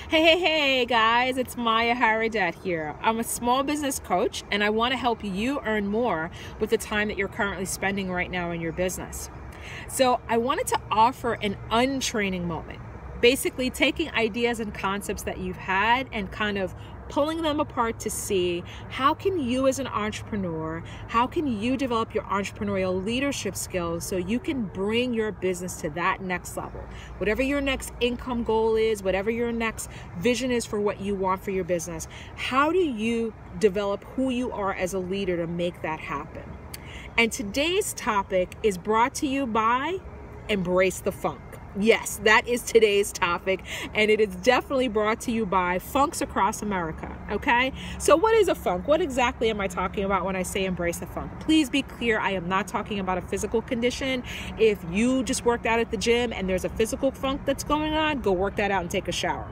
Hey guys, it's Malla Haridat here. I'm a small business coach and I want to help you earn more with the time that you're currently spending right now in your business. So I wanted to offer an untraining moment, basically taking ideas and concepts that you've had and kind of pulling them apart to see how can you as an entrepreneur, how can you develop your entrepreneurial leadership skills so you can bring your business to that next level. Whatever your next income goal is, whatever your next vision is for what you want for your business, how do you develop who you are as a leader to make that happen? And today's topic is brought to you by Embrace the Funk. Yes, that is today's topic, and it is definitely brought to you by funks across America, okay? So what is a funk? What exactly am I talking about when I say embrace the funk? Please be clear, I am not talking about a physical condition. If you just worked out at the gym and there's a physical funk that's going on, go work that out and take a shower.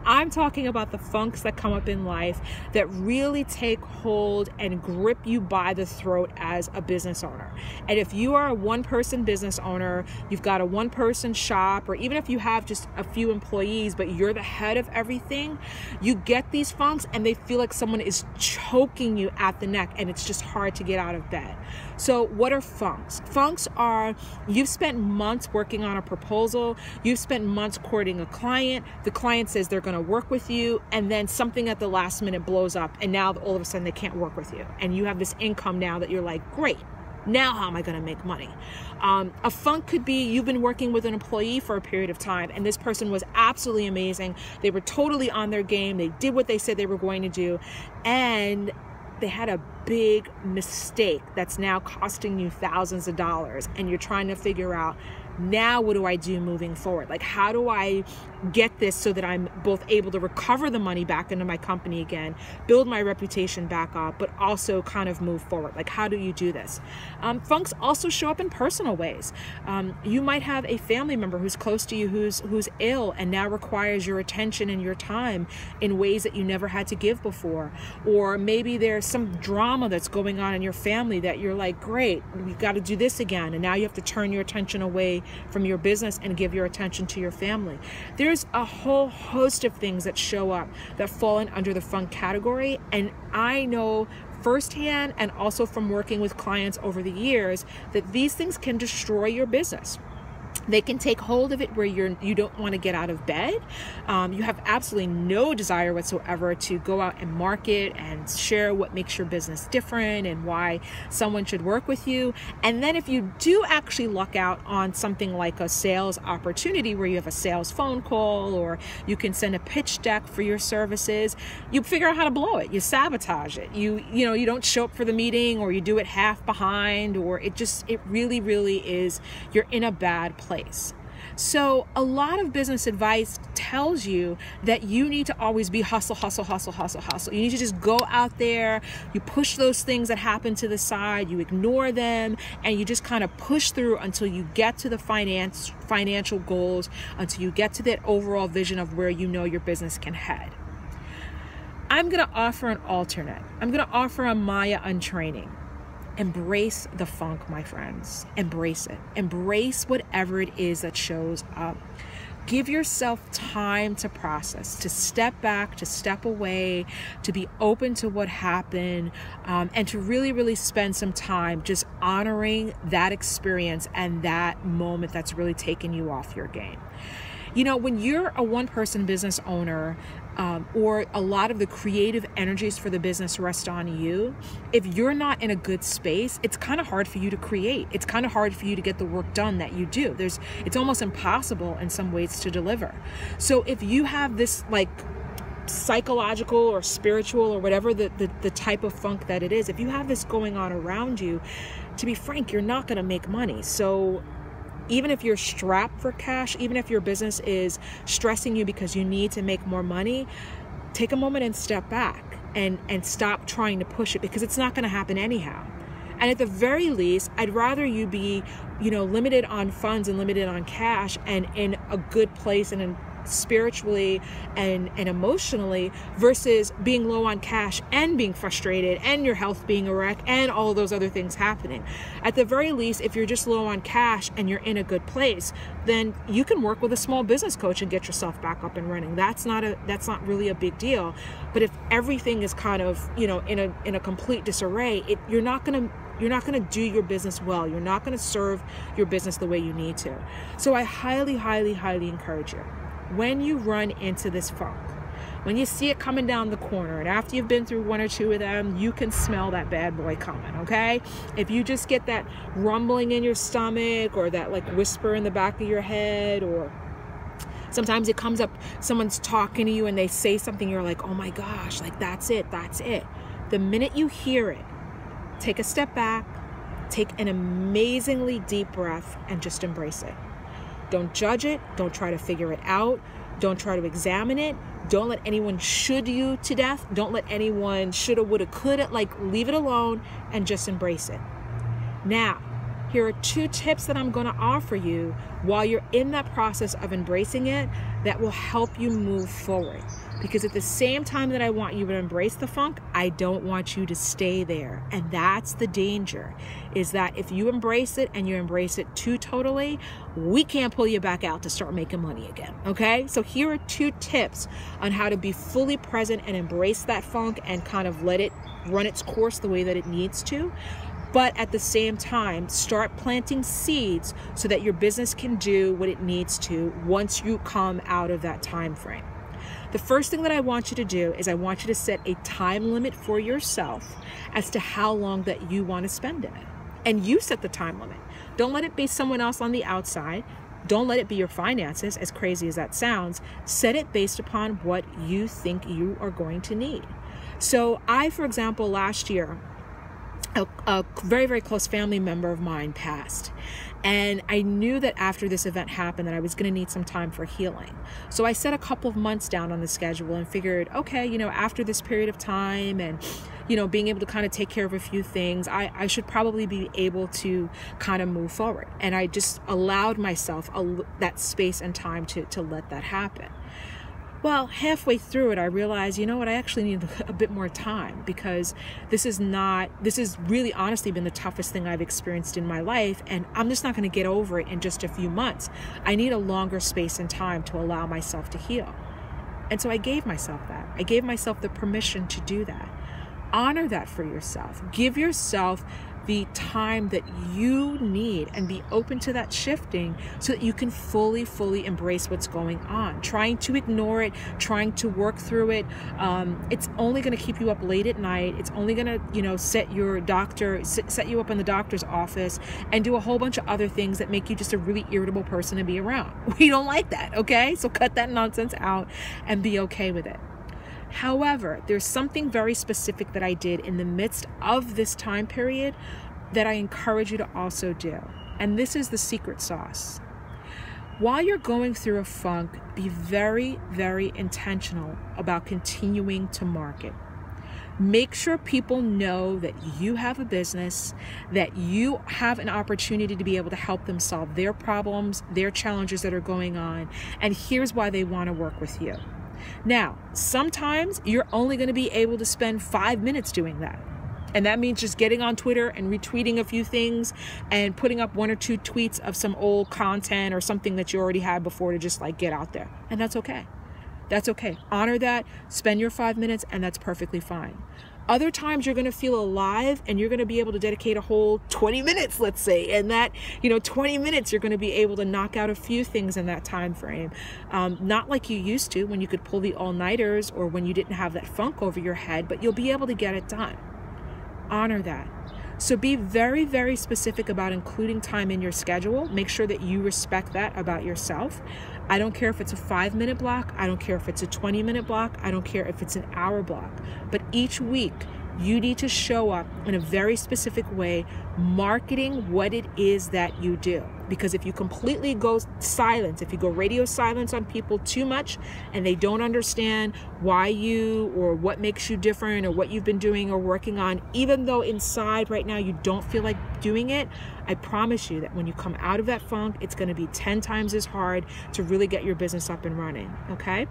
I'm talking about the funks that come up in life that really take hold and grip you by the throat as a business owner. And if you are a one-person business owner, you've got a one-person shop, or even if you have just a few employees, but you're the head of everything, you get these funks and they feel like someone is choking you at the neck and it's just hard to get out of bed. So what are funks? Funks are, you've spent months working on a proposal, you've spent months courting a client, the client says they're going to work with you, and then something at the last minute blows up and now all of a sudden they can't work with you, and you have this income now that you're like, great, now how am I going to make money? A funk could be you've been working with an employee for a period of time and this person was absolutely amazing, they were totally on their game, they did what they said they were going to do, and they had a big mistake that's now costing you thousands of dollars, and you're trying to figure out, now what do I do moving forward? Like, how do I get this so that I'm both able to recover the money back into my company again, build my reputation back up, but also kind of move forward? Like, how do you do this? Funks also show up in personal ways. You might have a family member who's close to you who's ill and now requires your attention and your time in ways that you never had to give before. Or maybe there's some drama that's going on in your family that you're like, great, we've got to do this again. And now you have to turn your attention away from your business and give your attention to your family. There's a whole host of things that show up that fall in under the funk category, and I know firsthand and also from working with clients over the years that these things can destroy your business. They can take hold of it where you don't want to get out of bed. You have absolutely no desire whatsoever to go out and market and share what makes your business different and why someone should work with you. And then if you do actually luck out on something like a sales opportunity where you have a sales phone call or you can send a pitch deck for your services, you figure out how to blow it. You sabotage it. You don't show up for the meeting, or you do it half behind, or it really is, you're in a bad place. So a lot of business advice tells you that you need to always be hustle. You need to just go out there, you push those things that happen to the side, you ignore them, and you just kind of push through until you get to the financial goals, until you get to that overall vision of where you know your business can head. I'm going to offer an alternate. I'm going to offer a Malla untraining. Embrace the funk, my friends. Embrace it. Embrace whatever it is that shows up. Give yourself time to process, to step back, to step away, to be open to what happened, and to really spend some time just honoring that experience and that moment that's really taken you off your game. You know, when you're a one-person business owner, or a lot of the creative energies for the business rest on you, if you're not in a good space, it's kind of hard for you to create. It's kind of hard for you to get the work done that you do. It's almost impossible in some ways to deliver. So if you have this like psychological or spiritual or whatever the type of funk that it is, if you have this going on around you, to be frank, you're not going to make money. So even if you're strapped for cash, even if your business is stressing you because you need to make more money, take a moment and step back and stop trying to push it, because it's not going to happen anyhow. And at the very least, I'd rather you be, limited on funds and limited on cash and in a good place and in spiritually and emotionally, versus being low on cash and being frustrated and your health being a wreck and all of those other things happening. At the very least, if you're just low on cash and you're in a good place, then you can work with a small business coach and get yourself back up and running. That's not really a big deal. But if everything is kind of, in a complete disarray, you're not going to do your business well. You're not going to serve your business the way you need to. So I highly, highly, highly encourage you, when you run into this funk, when you see it coming down the corner, and after you've been through one or two of them, you can smell that bad boy coming, okay? If you just get that rumbling in your stomach, or that like whisper in the back of your head, or sometimes it comes up, someone's talking to you and they say something, you're like, oh my gosh, like that's it. The minute you hear it, take a step back, take an amazingly deep breath, and just embrace it. Don't judge it. Don't try to figure it out. Don't try to examine it. Don't let anyone should you to death. Don't let anyone shoulda, woulda, coulda. Leave it alone and just embrace it. Now, here are 2 tips that I'm going to offer you while you're in that process of embracing it that will help you move forward. Because at the same time that I want you to embrace the funk, I don't want you to stay there. And that's the danger, is that if you embrace it and you embrace it too totally, we can't pull you back out to start making money again, okay? So here are 2 tips on how to be fully present and embrace that funk and kind of let it run its course the way that it needs to. But at the same time, start planting seeds so that your business can do what it needs to once you come out of that time frame. The first thing that I want you to do is I want you to set a time limit for yourself as to how long that you want to spend in it. And you set the time limit. Don't let it be someone else on the outside. Don't let it be your finances, as crazy as that sounds. Set it based upon what you think you are going to need. So I, for example, last year, a very, very close family member of mine passed. And I knew that after this event happened that I was going to need some time for healing. So I set a couple of months down on the schedule and figured, okay, after this period of time and, being able to kind of take care of a few things, I should probably be able to kind of move forward. And I just allowed myself that space and time to let that happen. Well, halfway through it, I realized, I actually need a bit more time, because this has really honestly been the toughest thing I've experienced in my life, and I'm just not going to get over it in just a few months. I need a longer space and time to allow myself to heal. And so I gave myself that. I gave myself the permission to do that. Honor that for yourself. Give yourself the time that you need and be open to that shifting so that you can fully, fully embrace what's going on. Trying to ignore it, trying to work through it, it's only going to keep you up late at night. It's only going to, set you up in the doctor's office and do a whole bunch of other things that make you just a really irritable person to be around. We don't like that, okay? So cut that nonsense out and be okay with it. However, there's something very specific that I did in the midst of this time period that I encourage you to also do. And this is the secret sauce. While you're going through a funk, be very, very intentional about continuing to market. Make sure people know that you have a business, that you have an opportunity to be able to help them solve their problems, their challenges that are going on, and here's why they want to work with you. Now, sometimes you're only going to be able to spend 5 minutes doing that. And that means just getting on Twitter and retweeting a few things and putting up 1 or 2 tweets of some old content or something that you already had before to just get out there. And that's okay. That's okay. Honor that, spend your 5 minutes, and that's perfectly fine. Other times you're going to feel alive and you're going to be able to dedicate a whole 20 minutes, let's say. And that, 20 minutes, you're going to be able to knock out a few things in that time frame. Not like you used to when you could pull the all-nighters or when you didn't have that funk over your head, but you'll be able to get it done. Honor that. So be very, very specific about including time in your schedule. Make sure that you respect that about yourself. I don't care if it's a 5-minute block. I don't care if it's a 20-minute block. I don't care if it's an hour block. But each week, you need to show up in a very specific way, marketing what it is that you do. because if you completely go silent, if you go radio silence on people too much and they don't understand why you or what makes you different or what you've been doing or working on, even though inside right now you don't feel like doing it, I promise you that when you come out of that funk, it's going to be 10 times as hard to really get your business up and running, okay?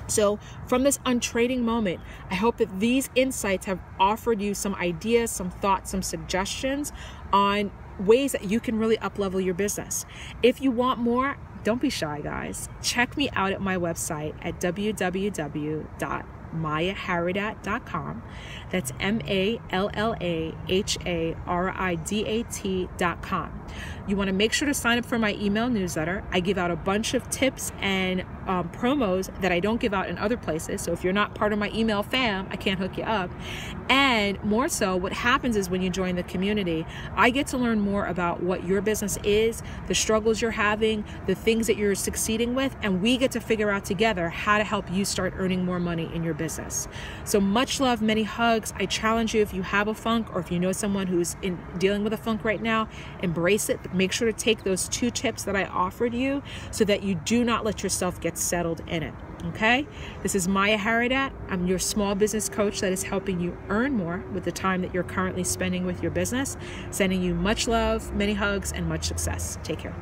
So from this untrading moment, I hope that these insights have offered you some ideas, some thoughts, some suggestions on ways that you can really up-level your business. If you want more, don't be shy, guys. Check me out at my website at www.MallaHaridat.com. That's MallaHaridat.com. You want to make sure to sign up for my email newsletter. I give out a bunch of tips and promos that I don't give out in other places. So if you're not part of my email fam, I can't hook you up. And more so, what happens is when you join the community, I get to learn more about what your business is, the struggles you're having, the things that you're succeeding with, and we get to figure out together how to help you start earning more money in your business. So much love, many hugs. I challenge you, if you have a funk or if you know someone who's dealing with a funk right now, embrace it, but make sure to take those 2 tips that I offered you so that you do not let yourself get settled in it. Okay? This is Malla Haridat. I'm your small business coach that is helping you earn more with the time that you're currently spending with your business. Sending you much love, many hugs, and much success. Take care.